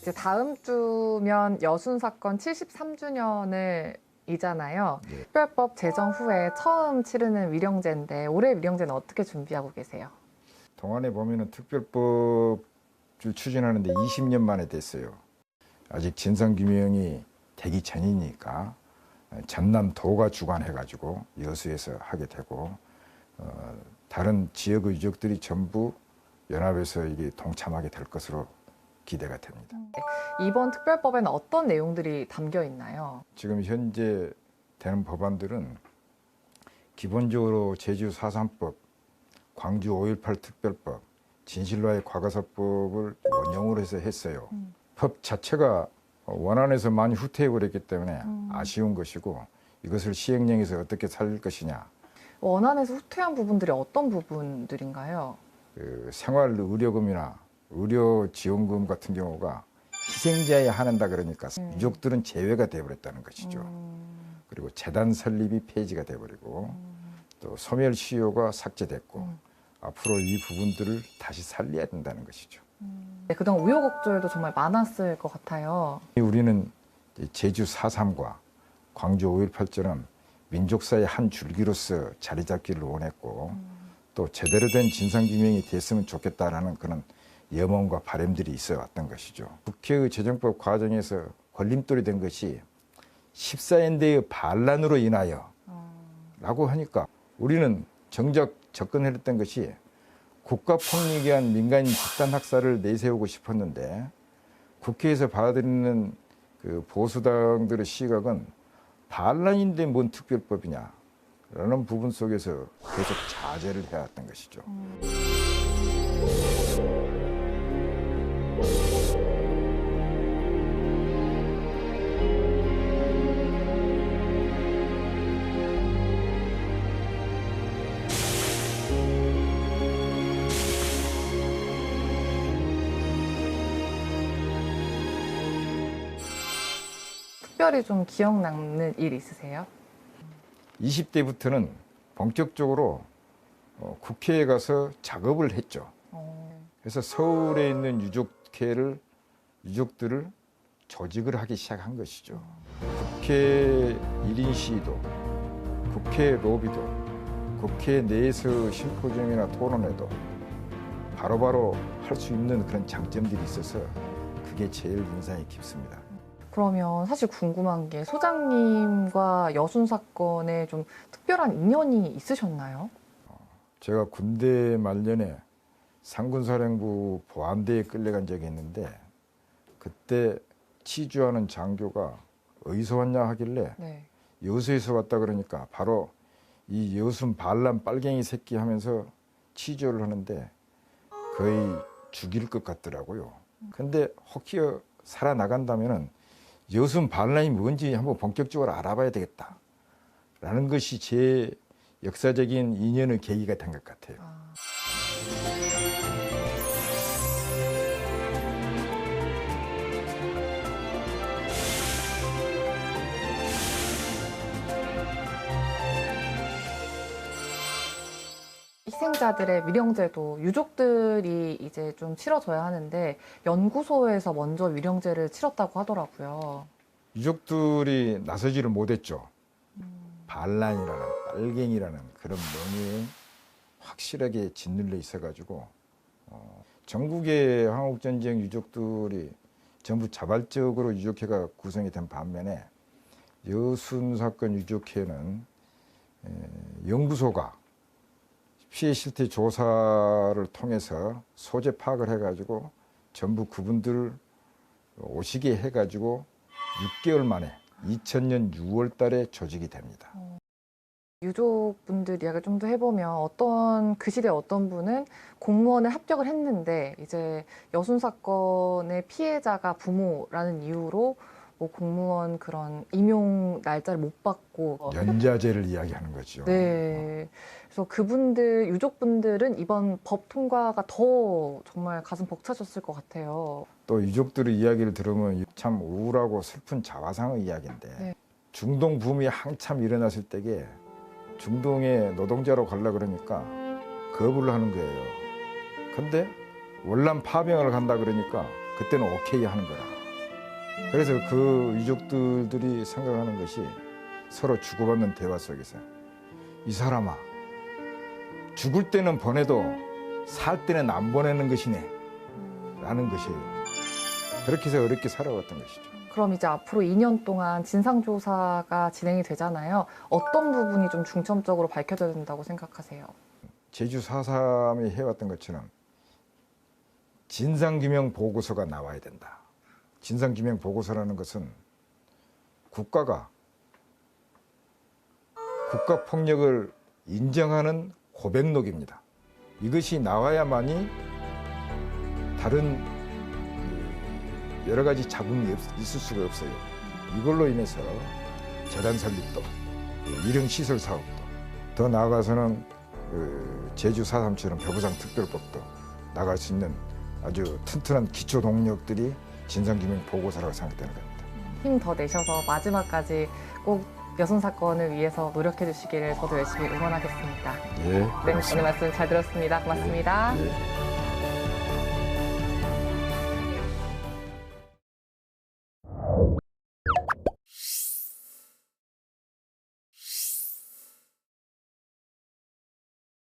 이제 다음 주면 여순 사건 73주년을 이잖아요. 네. 특별법 제정 후에 처음 치르는 위령제인데 올해 위령제는 어떻게 준비하고 계세요? 동안에 보면은 특별법을 추진하는데 20년 만에 됐어요. 아직 진상규명이 되기 전이니까 전남도가 주관해가지고 여수에서 하게 되고 다른 지역의 유족들이 전부 연합해서 이게 동참하게 될 것으로 기대가 됩니다. 이번 특별법에는 어떤 내용들이 담겨 있나요? 지금 현재 되는 법안들은 기본적으로 제주 4.3법, 광주 5.18 특별법, 진실과의 과거사법을 원형으로 해서 했어요. 법 자체가 원안에서 많이 후퇴해버렸기 때문에 아쉬운 것이고 이것을 시행령에서 어떻게 살릴 것이냐. 원안에서 후퇴한 부분들이 어떤 부분들인가요? 그 생활의료금이나 의료지원금 같은 경우가 희생자에 한한다 그러니까 유족들은 제외가 되어버렸다는 것이죠. 그리고 재단 설립이 폐지가 되어버리고 또 소멸시효가 삭제됐고 앞으로 이 부분들을 다시 살려야 된다는 것이죠. 네, 그동안 우여곡절도 정말 많았을 것 같아요. 우리는 제주 4.3과 광주 5.18처럼 민족사의 한 줄기로서 자리 잡기를 원했고 또 제대로 된 진상규명이 됐으면 좋겠다라는 그런 염원과 바람들이 있어 왔던 것이죠. 국회의 재정법 과정에서 걸림돌이 된 것이 14연대의 반란으로 인하여 라고 하니까 우리는 정작 접근했던 것이 국가폭력에 의한 민간인 집단 학살을 내세우고 싶었는데 국회에서 받아들이는 그 보수당들의 시각은 반란인데 뭔 특별법이냐 라는 부분 속에서 계속 자제를 해왔던 것이죠. 특별히 좀 기억 남는 일 있으세요? 20대부터는 본격적으로 국회에 가서 작업을 했죠. 그래서 서울에 있는 유족들을 조직을 하기 시작한 것이죠. 국회 1인 시위도, 국회 로비도, 국회 내에서 심포지엄이나 토론회도 바로바로 할 수 있는 그런 장점들이 있어서 그게 제일 인상이 깊습니다. 그러면 사실 궁금한 게 소장님과 여순 사건에 좀 특별한 인연이 있으셨나요? 제가 군대 말년에 상군사령부 보안대에 끌려간 적이 있는데 그때 치주하는 장교가 어디서 왔냐 하길래 네. 여수에서 왔다 그러니까 바로 이 여순 반란 빨갱이 새끼 하면서 치조를 하는데 거의 죽일 것 같더라고요. 근데 혹시 살아나간다면은 여순 반란이 뭔지 한번 본격적으로 알아봐야 되겠다라는 것이 제 역사적인 인연의 계기가 된 것 같아요. 희생자들의 위령제도 유족들이 이제 좀 치러져야 하는데 연구소에서 먼저 위령제를 치렀다고 하더라고요. 유족들이 나서지를 못했죠. 반란이라는 빨갱이라는 그런 명예에 확실하게 짓눌려 있어가지고 전국의 한국전쟁 유족들이 전부 자발적으로 유족회가 구성이 된 반면에 여순 사건 유족회는 연구소가 피해 실태 조사를 통해서 소재 파악을 해가지고 전부 그분들 오시게 해가지고 6개월 만에 2000년 6월 달에 조직이 됩니다. 유족분들 이야기를 좀 더 해보면 그 시대 어떤 분은 공무원에 합격을 했는데 이제 여순 사건의 피해자가 부모라는 이유로 뭐 공무원 그런 임용 날짜를 못 받고 연자제를 이야기하는 거죠. 네. 그래서 유족분들은 이번 법 통과가 더 정말 가슴 벅차셨을 것 같아요. 또 유족들의 이야기를 들으면 참 우울하고 슬픈 자화상의 이야기인데 네. 중동 붐이 한참 일어났을 때에 중동에 노동자로 가려고 그러니까 거부를 하는 거예요. 근데 월남 파병을 간다 그러니까 그때는 오케이 하는 거라. 그래서 그 유족들이 생각하는 것이 서로 주고받는 대화 속에서 이 사람아, 죽을 때는 보내도 살 때는 안 보내는 것이네 라는 것이에요. 그렇게 해서 어렵게 살아왔던 것이죠. 그럼 이제 앞으로 2년 동안 진상조사가 진행이 되잖아요. 어떤 부분이 좀 중점적으로 밝혀져야 된다고 생각하세요? 제주 4.3이 해왔던 것처럼 진상규명 보고서가 나와야 된다. 진상규명 보고서라는 것은 국가가 국가폭력을 인정하는 고백록입니다. 이것이 나와야만이 다른 여러 가지 자금이 있을 수가 없어요. 이걸로 인해서 재단 설립도, 일흥시설 사업도, 더 나아가서는 제주 4.3처럼 배부상 특별법도 나갈 수 있는 아주 튼튼한 기초 동력들이 진상규명 보고서라고 생각되는 겁니다. 힘 더 내셔서 마지막까지 꼭 여순 사건을 위해서 노력해 주시기를 저도 열심히 응원하겠습니다. 예, 네, 고맙습니다. 오늘 말씀 잘 들었습니다. 고맙습니다. 예.